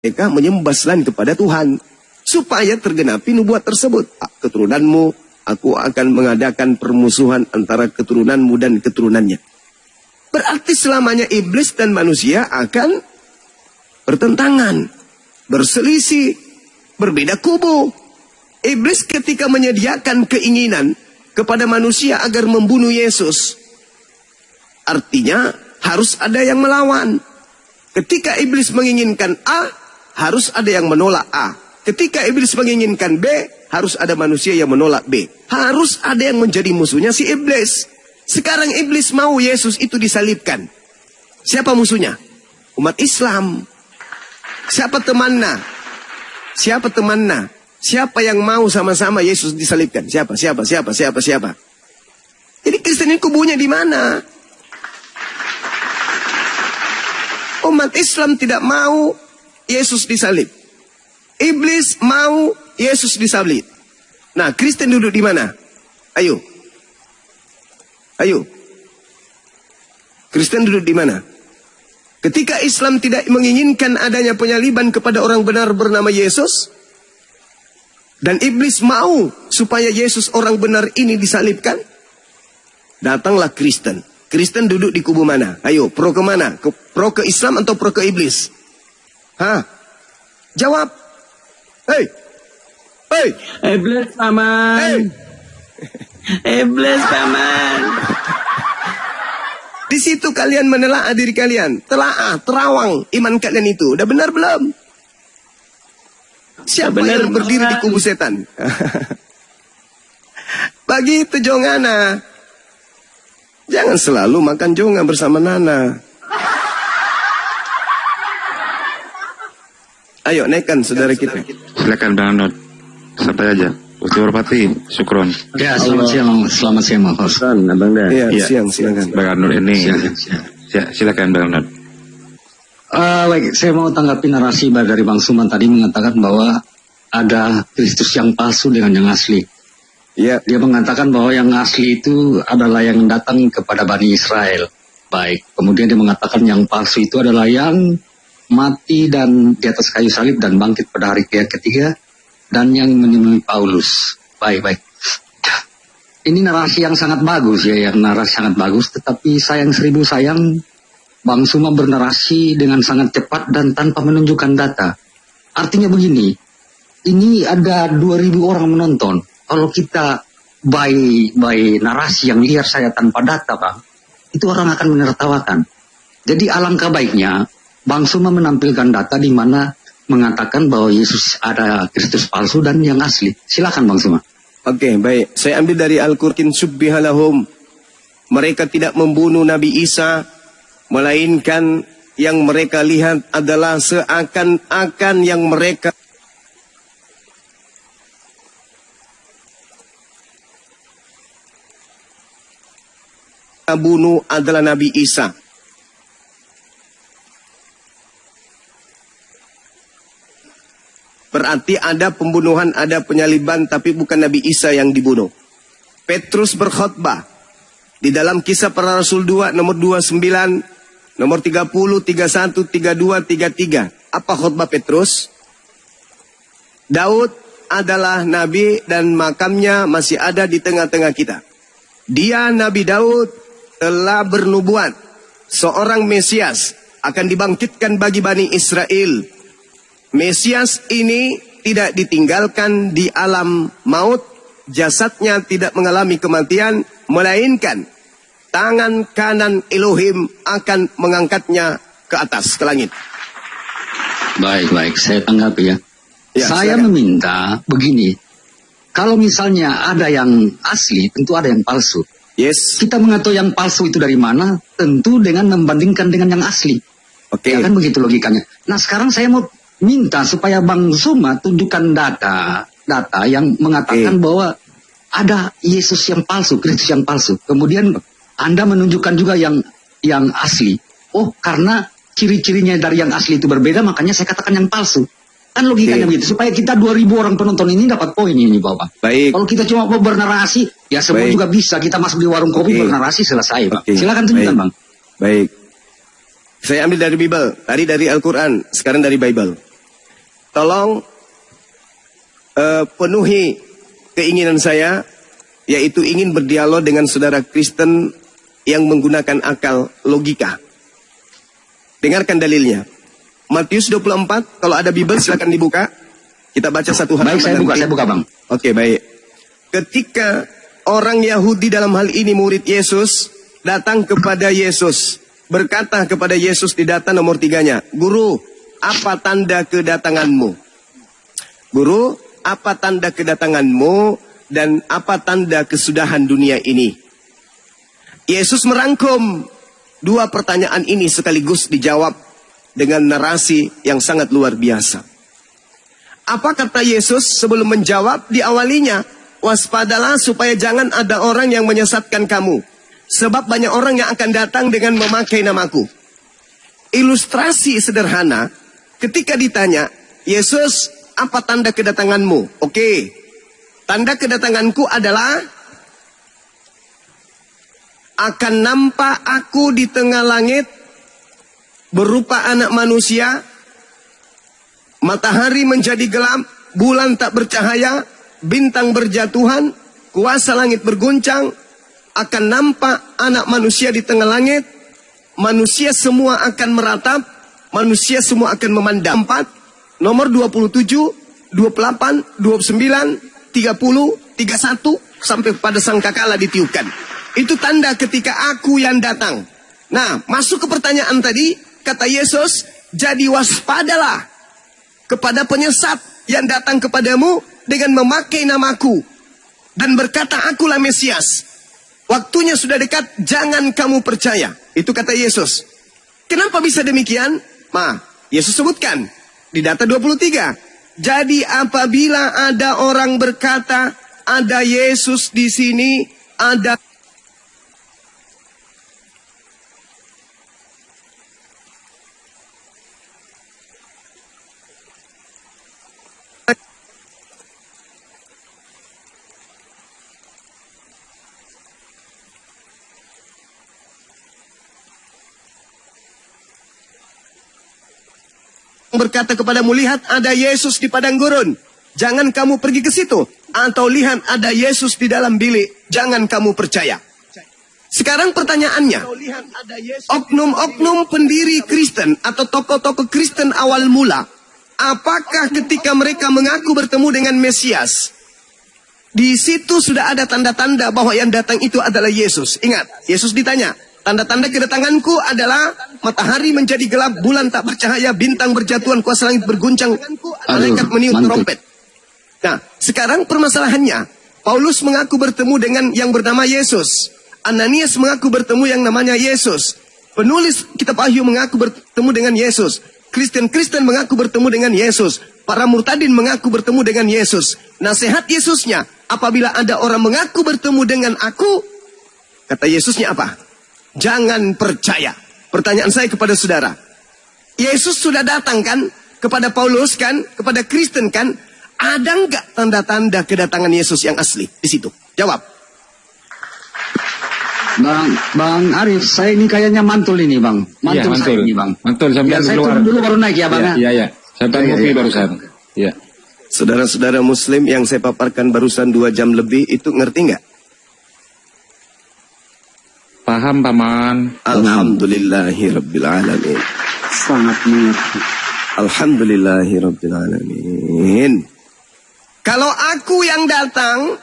mereka menyembah selain kepada Tuhan. Supaya tergenapi nubuat tersebut. Keturunanmu, aku akan mengadakan permusuhan antara keturunanmu dan keturunannya. Berarti selamanya iblis dan manusia akan bertentangan, berselisih, berbeda kubu. Iblis ketika menyediakan keinginan kepada manusia agar membunuh Yesus, artinya harus ada yang melawan. Ketika iblis menginginkan A, harus ada yang menolak A. Ketika iblis menginginkan B, harus ada manusia yang menolak B. Harus ada yang menjadi musuhnya si iblis. Sekarang iblis mau Yesus itu disalibkan. Siapa musuhnya? Umat Islam. Siapa temannya? Siapa temannya? Siapa yang mau sama-sama Yesus disalibkan? Siapa? Jadi Kristen ini kubunya di mana? Umat Islam tidak mau Yesus disalib. Iblis mau Yesus disalib. Nah, Kristen duduk di mana? Ayo. Kristen duduk di mana? Ketika Islam tidak menginginkan adanya penyaliban kepada orang benar bernama Yesus, dan iblis mau supaya Yesus orang benar ini disalibkan, datanglah Kristen. Kristen duduk di kubu mana? Ayo, pro ke mana? Pro ke Islam atau pro ke iblis? Jawab. Hei. Iblis paman. Iblis paman. Di situ kalian menelaah diri kalian. Terawang iman kalian itu. Udah benar belum? Siapa benar, yang berdiri di kubu setan? Begitu Jongana. Jangan selalu makan jonga bersama Nana. Ayo naikkan saudara kita. Silakan Bang Arnold. Santai aja. Ustaz Warpati, syukron. Ya, selamat siang Bang Hos. Abang Dan. Iya, siang, silakan. Bang Arnold ini. Silakan Bang Arnold. Baik, saya mau tanggapi narasi dari Bang Suman tadi mengatakan bahwa ada Kristus yang palsu dengan yang asli. Ya. Dia mengatakan bahwa yang asli itu adalah yang datang kepada Bani Israel. Baik, kemudian dia mengatakan yang palsu itu adalah yang mati dan di atas kayu salib dan bangkit pada hari ketiga dan yang menemui Paulus. Baik. Ini narasi yang sangat bagus ya, tetapi sayang seribu sayang Bang Suma bernarasi dengan sangat cepat dan tanpa menunjukkan data. Artinya begini, ini ada 2.000 orang menonton. Kalau kita by narasi yang liar saya tanpa data, Bang, itu orang akan menertawakan. Jadi alangkah baiknya Bang Suma menampilkan data di mana mengatakan bahwa Yesus ada Kristus palsu dan yang asli. Silakan Bang Suma. Oke, baik. Saya ambil dari Al-Qur'an subbihalahum. Mereka tidak membunuh Nabi Isa, melainkan yang mereka lihat adalah seakan-akan yang mereka bunuh adalah Nabi Isa. Berarti ada pembunuhan, ada penyaliban, tapi bukan Nabi Isa yang dibunuh. Petrus berkhotbah di dalam Kisah Para Rasul 2 nomor 29, nomor 30, 31, 32, 33. Apa khotbah Petrus? Daud adalah nabi dan makamnya masih ada di tengah-tengah kita. Dia Nabi Daud telah bernubuat seorang Mesias akan dibangkitkan bagi Bani Israel. Mesias ini tidak ditinggalkan di alam maut, jasadnya tidak mengalami kematian, melainkan tangan kanan Elohim akan mengangkatnya ke atas, ke langit. Baik, saya tanggapi ya. Saya silakan meminta begini, kalau misalnya ada yang asli, tentu ada yang palsu. Yes. Kita mengetahui yang palsu itu dari mana, tentu dengan membandingkan dengan yang asli. Oke. Ya kan begitu logikanya. Nah sekarang saya mau minta supaya Bang Suma tunjukkan data yang mengatakan bahwa ada Yesus yang palsu, Kristus yang palsu. Kemudian Anda menunjukkan juga yang asli. Oh, karena ciri-cirinya dari yang asli itu berbeda, makanya saya katakan yang palsu. Kan logikanya begitu. Supaya kita 2.000 orang penonton ini dapat poin ini, Bapak. Baik. Kalau kita cuma mau bernarasi, ya semua juga bisa. Kita masuk di warung kopi bernarasi, selesai, Pak. Silakan tunjukkan, Bang. Baik. Saya ambil dari Bible. Tadi dari Al-Quran, sekarang dari Bible. tolong penuhi keinginan saya, yaitu ingin berdialog dengan saudara Kristen yang menggunakan akal logika. Dengarkan dalilnya. Matius 24, kalau ada Bible silakan dibuka. Kita baca satu halaman. Baik, saya buka Bang. Oke, baik. Ketika orang Yahudi, dalam hal ini murid Yesus, datang kepada Yesus, berkata kepada Yesus di data nomor 3-nya, "Guru, apa tanda kedatanganmu?" Guru, apa tanda kedatanganmu dan apa tanda kesudahan dunia ini? Yesus merangkum dua pertanyaan ini sekaligus dijawab dengan narasi yang sangat luar biasa. Apa kata Yesus sebelum menjawab? Diawalinya, "Waspadalah supaya jangan ada orang yang menyesatkan kamu. Sebab banyak orang yang akan datang dengan memakai namaku." Ilustrasi sederhana, ketika ditanya, "Yesus, apa tanda kedatanganmu?" Oke, tanda kedatanganku adalah akan nampak aku di tengah langit berupa anak manusia, matahari menjadi gelap, bulan tak bercahaya, bintang berjatuhan, kuasa langit berguncang, akan nampak anak manusia di tengah langit, manusia semua akan meratap, manusia semua akan memandang. 4, nomor 27, 28, 29, 30, 31, sampai pada sangkakala ditiupkan. Itu tanda ketika aku yang datang. Nah, masuk ke pertanyaan tadi, kata Yesus, "Jadi waspadalah kepada penyesat yang datang kepadamu dengan memakai namaku dan berkata, 'Akulah Mesias.' Waktunya sudah dekat, jangan kamu percaya." Itu kata Yesus. Kenapa bisa demikian? Yesus sebutkan di data 23. Jadi apabila ada orang berkata, "Ada Yesus di sini, ada..." berkata kepadamu, "Lihat ada Yesus di padang gurun, jangan kamu pergi ke situ." Atau, "Lihat ada Yesus di dalam bilik, jangan kamu percaya." Sekarang pertanyaannya, oknum-oknum pendiri Kristen atau tokoh-tokoh Kristen awal mula, apakah ketika mereka mengaku bertemu dengan Mesias, di situ sudah ada tanda-tanda bahwa yang datang itu adalah Yesus? Ingat, Yesus ditanya, "Tanda-tanda kedatanganku adalah matahari menjadi gelap, bulan tak bercahaya, bintang berjatuhan, kuasa langit berguncang, malaikat meniup trompet." Nah, sekarang permasalahannya, Paulus mengaku bertemu dengan yang bernama Yesus. Ananias mengaku bertemu yang namanya Yesus. Penulis kitab Wahyu mengaku bertemu dengan Yesus. Kristen-Kristen mengaku bertemu dengan Yesus. Para murtadin mengaku bertemu dengan Yesus. Nasihat Yesusnya, apabila ada orang mengaku bertemu dengan aku, kata Yesusnya apa? Jangan percaya. Pertanyaan saya kepada saudara, Yesus sudah datang kan kepada Paulus kan, kepada Kristen kan? Ada nggak tanda-tanda kedatangan Yesus yang asli di situ? Jawab. Bang Arif, saya ini kayaknya mantul ini Bang. Mantul, mantul. saya ini Bang. Mantul sampai saya keluar. turun dulu baru naik ya Bang. Iya. Sampai ngopi barusan. Iya. Saudara-saudara Muslim yang saya paparkan barusan 2 jam lebih itu ngerti nggak? Paham, Paman. Alhamdulillahirabbil alamin. Sangat mengerti. Alhamdulillahirabbil alamin. Kalau aku yang datang,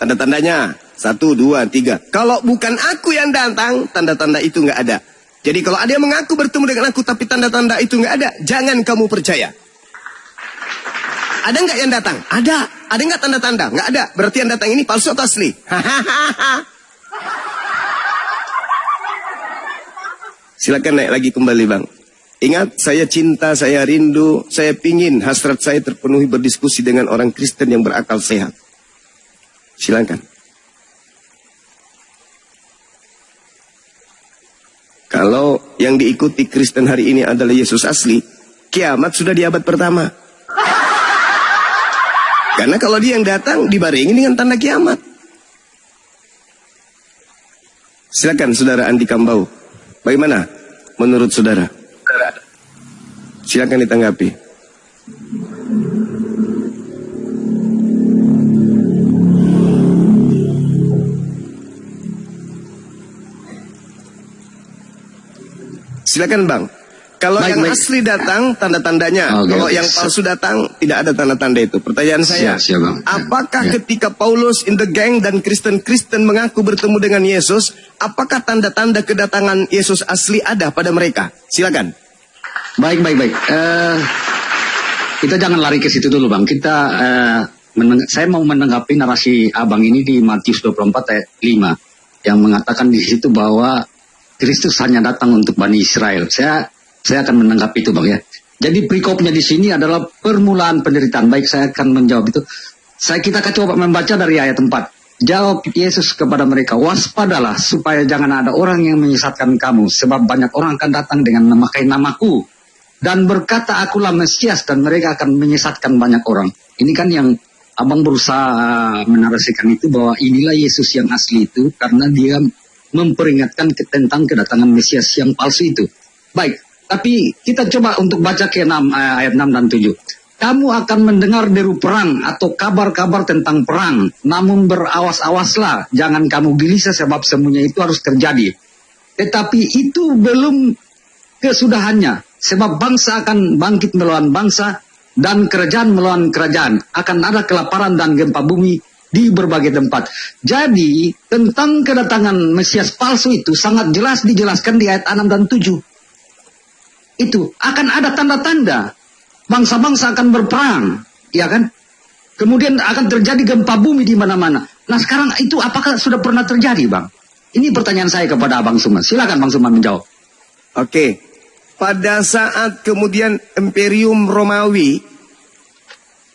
tanda-tandanya 1, 2, 3. Kalau bukan aku yang datang, tanda-tanda itu nggak ada. Jadi kalau ada yang mengaku bertemu dengan aku tapi tanda-tanda itu nggak ada, jangan kamu percaya. Ada nggak yang datang? Ada. Ada nggak tanda-tanda? Nggak ada. Berarti yang datang ini palsu atau asli? Silakan naik lagi kembali Bang. Ingat, saya cinta, saya rindu, saya pingin hasrat saya terpenuhi berdiskusi dengan orang Kristen yang berakal sehat. Silakan. Kalau yang diikuti Kristen hari ini adalah Yesus asli, kiamat sudah di abad pertama. Karena kalau dia yang datang dibarengi dengan tanda kiamat. Silakan saudara Andi Kambau. Bagaimana menurut saudara? Silakan ditanggapi. Silakan Bang. Kalau Baik, yang baik. asli datang, tanda-tandanya. Oke, Kalau oke. yang palsu datang, tidak ada tanda-tanda itu. Pertanyaan saya, Siap, Bang. apakah Ya. ketika Paulus in the gang dan Kristen-Kristen mengaku bertemu dengan Yesus, apakah tanda-tanda kedatangan Yesus asli ada pada mereka? Silakan. Baik. Kita jangan lari ke situ dulu, Bang. Saya mau menanggapi narasi Abang ini di Matius 24 ayat 5 yang mengatakan di situ bahwa Kristus hanya datang untuk Bani Israel. Saya akan menanggapi itu, Bang, ya. Jadi perikopnya di sini adalah permulaan penderitaan. Baik, saya akan menjawab itu. Kita akan coba membaca dari ayat 4. Jawab Yesus kepada mereka, waspadalah supaya jangan ada orang yang menyesatkan kamu, sebab banyak orang akan datang dengan memakai namaku dan berkata akulah Mesias, dan mereka akan menyesatkan banyak orang. Ini kan yang Abang berusaha menarasikan itu, bahwa inilah Yesus yang asli itu karena dia memperingatkan tentang kedatangan Mesias yang palsu itu. Baik, tapi kita coba untuk baca ke ayat 6 dan 7. Kamu akan mendengar deru perang atau kabar-kabar tentang perang, namun berawas-awaslah, jangan kamu gelisah sebab semuanya itu harus terjadi. Tetapi itu belum kesudahannya, sebab bangsa akan bangkit melawan bangsa dan kerajaan melawan kerajaan. Akan ada kelaparan dan gempa bumi di berbagai tempat. Jadi tentang kedatangan Mesias palsu itu sangat jelas dijelaskan di ayat 6 dan 7. Itu akan ada tanda-tanda. Bangsa-bangsa akan berperang, ya kan? Kemudian akan terjadi gempa bumi di mana-mana. Nah sekarang itu apakah sudah pernah terjadi, Bang? Ini pertanyaan saya kepada Abang Suman. Silakan Bang Suman menjawab. Oke. Pada saat kemudian Imperium Romawi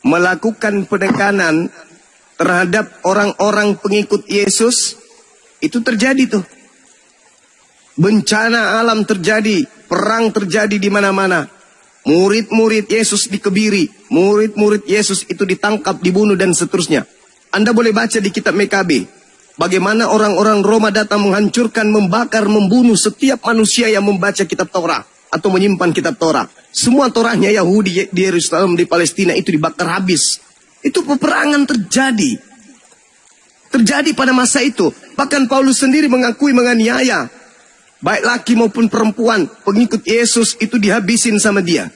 melakukan penekanan terhadap orang-orang pengikut Yesus, itu terjadi tuh. Bencana alam terjadi, perang terjadi di mana-mana. Murid-murid Yesus dikebiri, murid-murid Yesus itu ditangkap, dibunuh dan seterusnya. Anda boleh baca di kitab Mekabe, bagaimana orang-orang Roma datang menghancurkan, membakar, membunuh setiap manusia yang membaca kitab Taurat atau menyimpan kitab Taurat. Semua Tauratnya Yahudi di Yerusalem, di Palestina itu dibakar habis. Itu peperangan terjadi. Terjadi pada masa itu. Bahkan Paulus sendiri mengakui menganiaya. Baik laki maupun perempuan, pengikut Yesus itu dihabisin sama dia.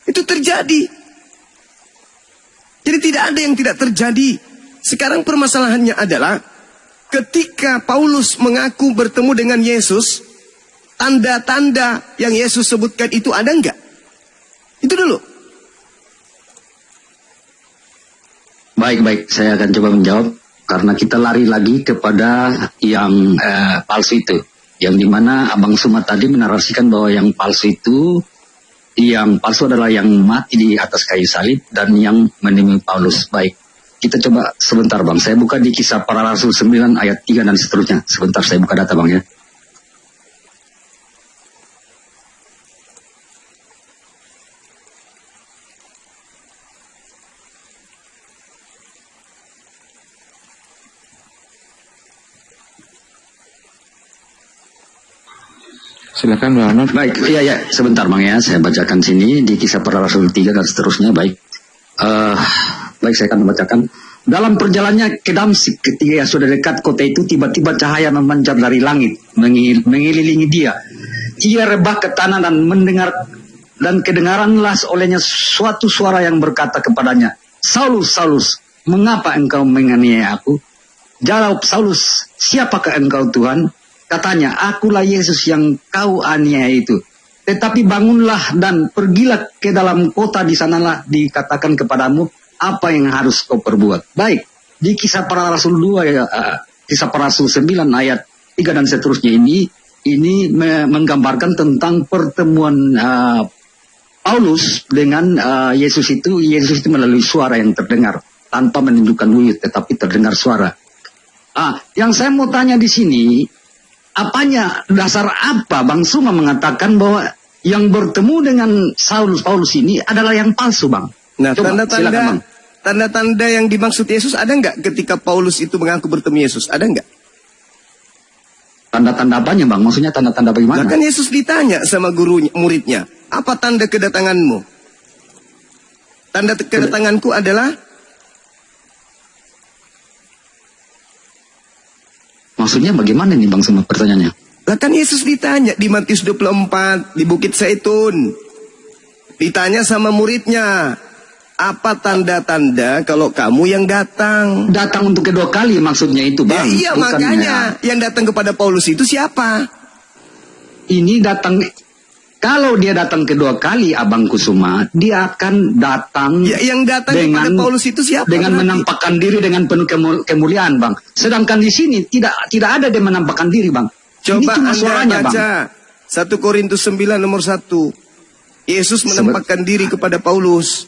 Itu terjadi. Jadi tidak ada yang tidak terjadi. Sekarang permasalahannya adalah ketika Paulus mengaku bertemu dengan Yesus, tanda-tanda yang Yesus sebutkan itu ada enggak? Itu dulu. Baik, saya akan coba menjawab. Karena kita lari lagi kepada yang palsu itu. Yang dimana Abang Sumat tadi menarasikan bahwa yang palsu itu, yang palsu adalah yang mati di atas kayu salib dan yang menemui Paulus. Baik, kita coba sebentar Bang. Saya buka di Kisah Para Rasul 9 ayat 3 dan seterusnya. Sebentar saya buka data Bang ya. Silakan Bang Arnold. Baik, iya, sebentar Bang ya, saya bacakan sini di Kisah Para Rasul 3 dan seterusnya. Baik, baik saya akan membacakan. Dalam perjalanannya ke Damsyik, ketika sudah dekat kota itu, tiba-tiba cahaya memancar dari langit, mengelilingi dia. Ia rebah ke tanah dan mendengar, dan kedengaranlah olehnya suatu suara yang berkata kepadanya, Saulus, Saulus, mengapa engkau menganiaya aku? Jawab Saulus, siapakah engkau Tuhan? Katanya, akulah Yesus yang kau aniaya itu. Tetapi bangunlah dan pergilah ke dalam kota, di sanalah dikatakan kepadamu apa yang harus kau perbuat. Baik, di Kisah Para Rasul 2 ya, Kisah Para Rasul 9 ayat 3 dan seterusnya ini menggambarkan tentang pertemuan Paulus dengan Yesus itu. Yesus itu melalui suara yang terdengar tanpa menunjukkan wujud, tetapi terdengar suara. Yang saya mau tanya di sini, apanya, dasar apa Bang Suma mengatakan bahwa yang bertemu dengan Paulus ini adalah yang palsu, Bang? Nah, Coba, silakan, Bang. tanda-tanda yang dimaksud Yesus ada nggak ketika Paulus itu mengaku bertemu Yesus? Ada nggak? Tanda-tanda apanya, Bang? Maksudnya tanda-tanda bagaimana? Nah, kan Yesus ditanya sama gurunya, muridnya, apa tanda kedatanganmu? Tanda kedatanganku adalah... Maksudnya bagaimana nih Bang Suma pertanyaannya? Lah kan Yesus ditanya di Matius 24 di Bukit Zaitun. Ditanya sama muridnya, apa tanda-tanda kalau kamu yang datang? Datang untuk kedua kali maksudnya itu, Ya, Bang. iya, Bukan makanya yang datang kepada Paulus itu siapa? ini datang, kalau dia datang kedua kali, Abang Kusuma, dia akan datang Ya, yang datang kepada Paulus itu siapa? dengan berarti? menampakkan diri dengan penuh kemuliaan, Bang. Sedangkan di sini tidak ada dia menampakkan diri, Bang. Ini Coba cuma Anda suaranya, Bang. baca 1 Korintus 9 nomor 1. Yesus menampakkan diri kepada Paulus.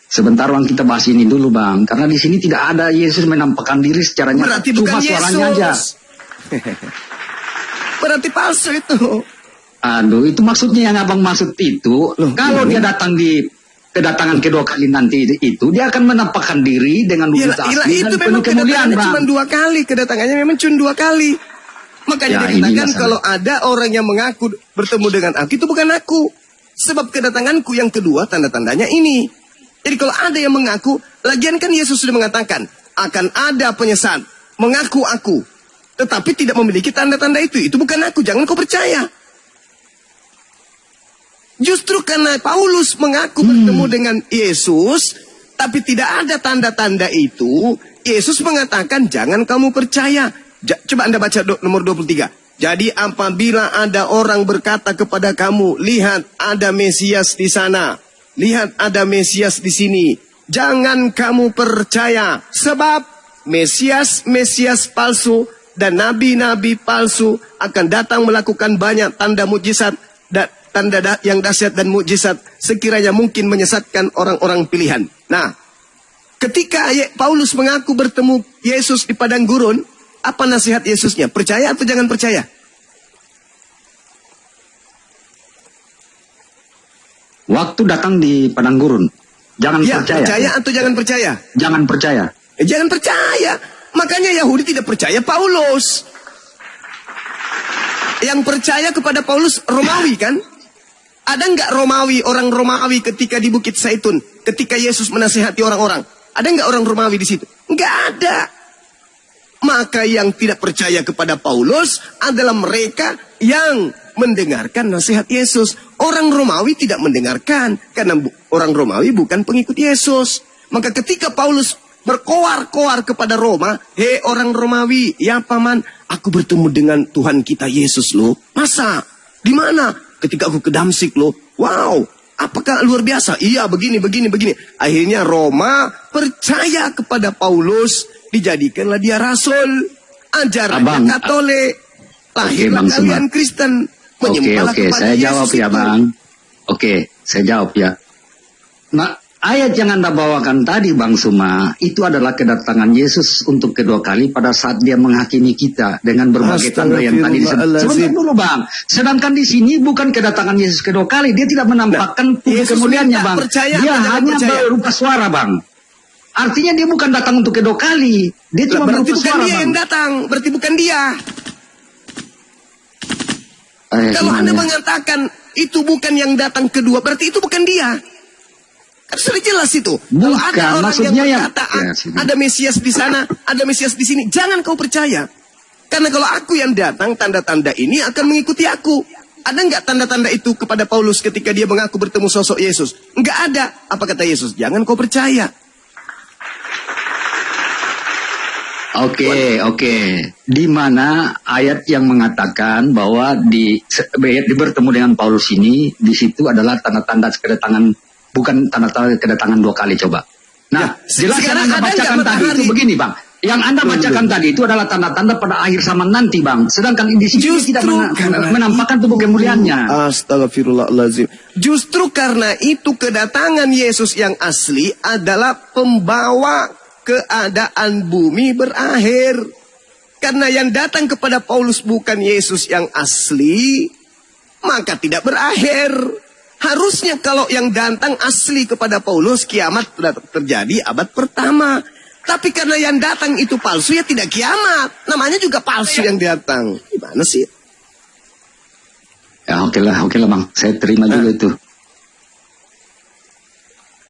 Sebentar, Bang, kita bahas ini dulu, Bang. Karena di sini tidak ada Yesus menampakkan diri secara nyata. Berarti Cuma bukan suaranya aja. Yesus. Berarti palsu itu. Aduh, itu maksudnya yang Abang maksud itu. Loh, kalau gimana? dia datang di kedatangan kedua kali nanti itu, dia akan menampakkan diri dengan wujud asli Itu dan penuh memang kemuliaan, kedatangannya cuma Bang. 2 kali. Kedatangannya memang cuma 2 kali. Makanya Ya, ini dikatakan masalah. kalau ada orang yang mengaku bertemu dengan aku, itu bukan aku. Sebab kedatanganku yang kedua tanda-tandanya ini. Jadi kalau ada yang mengaku, lagian kan Yesus sudah mengatakan, akan ada penyesat, mengaku aku. Tetapi tidak memiliki tanda-tanda itu. Itu bukan aku, jangan kau percaya. Justru karena Paulus mengaku bertemu dengan Yesus, tapi tidak ada tanda-tanda itu, Yesus mengatakan jangan kamu percaya. Coba Anda baca nomor 23. Jadi apabila ada orang berkata kepada kamu, lihat ada Mesias di sana, lihat ada Mesias di sini, jangan kamu percaya. Sebab Mesias palsu dan nabi-nabi palsu akan datang melakukan banyak tanda mujizat dan tanda yang dahsyat dan mukjizat sekiranya mungkin menyesatkan orang-orang pilihan. Nah, ketika Paulus mengaku bertemu Yesus di padang gurun, apa nasihat Yesusnya? Percaya atau jangan percaya? Waktu datang di padang gurun, jangan Ya, percaya. percaya atau jangan percaya? Jangan percaya. Jangan percaya. Makanya Yahudi tidak percaya Paulus. Yang percaya kepada Paulus Romawi kan? Ada nggak Romawi, orang Romawi ketika di Bukit Zaitun, ketika Yesus menasihati orang-orang? Ada nggak orang Romawi di situ? Nggak ada. Maka yang tidak percaya kepada Paulus adalah mereka yang mendengarkan nasihat Yesus. Orang Romawi tidak mendengarkan karena orang Romawi bukan pengikut Yesus. Maka ketika Paulus berkoar-koar kepada Roma, hei orang Romawi, ya paman, aku bertemu dengan Tuhan kita Yesus loh. Masa? Di mana? Ketika aku ke Damsik loh. Wow, apakah luar biasa? Iya, begini. Akhirnya Roma percaya kepada Paulus, dijadikanlah dia rasul. Ajarannya Katolik. Lahirlah kalian Kristen. Menyembahlah kepada saya Yesus jawab ya, itu. Bang. Oke, saya jawab ya. Nah, ayat yang Anda bawakan tadi, Bang Suma, itu adalah kedatangan Yesus untuk kedua kali pada saat dia menghakimi kita dengan berbagai tanda yang tadi disebut. Sebentar dulu, Bang. Sedangkan di sini bukan kedatangan Yesus kedua kali. Dia tidak menampakkan Yesus kemuliaannya, minta Bang. percaya Dia atau jangan hanya percaya? berupa suara, Bang. Artinya dia bukan datang untuk kedua kali. Dia cuma Berarti berupa bukan suara, dia Bang. yang datang. Berarti bukan dia. Kalau Gimana Anda ya? mengatakan itu bukan yang datang kedua, berarti itu bukan dia. Kan sudah jelas itu. Kalau Bukan, ada orang maksudnya yang yang- berkata, Ya, sini. ada Mesias di sana, ada Mesias di sini, jangan kau percaya. Karena kalau aku yang datang, tanda-tanda ini akan mengikuti aku. Ada nggak tanda-tanda itu kepada Paulus ketika dia mengaku bertemu sosok Yesus? Nggak ada. Apa kata Yesus? Jangan kau percaya. Oke. Di mana ayat yang mengatakan bahwa di bertemu dengan Paulus ini, di situ adalah tanda-tanda kedatangan, bukan tanda-tanda kedatangan dua kali, coba. Nah, Ya, jelas yang sekarang Anda ada bacakan nggak tadi matahari? itu begini, Bang. Yang Anda bacakan tadi itu adalah tanda-tanda pada akhir zaman nanti, Bang. Sedangkan di sini Justru tidak karena menampakkan tubuh kemuliaannya. Astagfirullahaladzim. Justru karena itu kedatangan Yesus yang asli adalah pembawa keadaan bumi berakhir. Karena yang datang kepada Paulus bukan Yesus yang asli, maka tidak berakhir. Harusnya kalau yang datang asli kepada Paulus, kiamat sudah terjadi abad pertama. Tapi karena yang datang itu palsu, ya tidak kiamat. Namanya juga palsu yang datang. Gimana sih? Ya, oke lah, Bang. Saya terima juga itu.